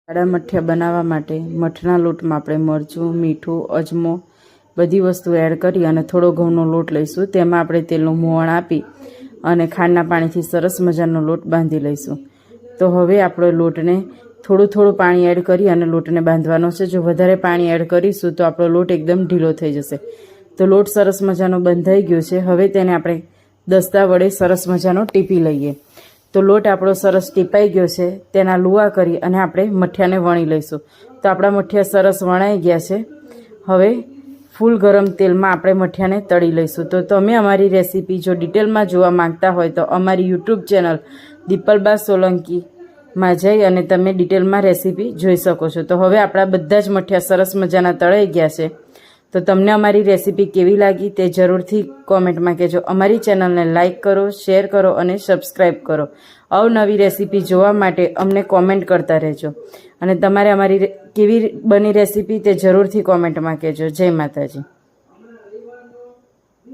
જાડા મઠિયા બનાવવા માટે મઠના લોટમાં આપણે મરચું, મીઠું, અજમો બધી વસ્તુ એડ કરી અને થોડો ઘઉંનો લોટ લઈશું. તેમાં આપણે તેલનું મોવણ આપી અને ખાંડના પાણીથી સરસ મજાનો લોટ બાંધી લઈશું. તો હવે આપણે લોટને થોડું પાણી એડ કરી અને લોટને બાંધવાનો છે. જો વધારે પાણી એડ કરીશું તો આપણો લોટ એકદમ ઢીલો થઈ જશે. તો લોટ સરસ મજાનો બંધાઈ ગયો છે. હવે તેને આપણે દસ્તા વડે સરસ મજાનો ટીપી લઈએ. તો લોટ આપણો સરસ ટીપાઈ ગયો છે. તેના લુવા કરી અને આપણે મઠિયાને વણી લઈશું. તો આપણા મઠિયા સરસ વણાઈ ગયા છે. હવે ફૂલ ગરમ તેલમાં આપણે મઠિયાને તળી લઈશું. તો તમે અમારી રેસીપી જો ડિટેલમાં જોવા માંગતા હોય તો અમારી યુટ્યુબ ચેનલ દીપલબા સોલંકીમાં જઈ અને તમે ડિટેલમાં રેસીપી જોઈ શકો છો. તો હવે આપણા બધા જ મઠિયા સરસ મજાના તળાઈ ગયા છે. તો તમને અમારી રેસીપી કેવી લાગી તે જરૂરથી કોમેન્ટમાં કહેજો. અમારી ચેનલને લાઇક કરો, શેર કરો અને સબસ્ક્રાઈબ કરો. અવનવી રેસીપી જોવા માટે અમને કોમેન્ટ કરતા રહેજો. અને તમારે અમારી કેવી બની રેસીપી તે જરૂરથી કોમેન્ટમાં કહેજો. જય માતાજી.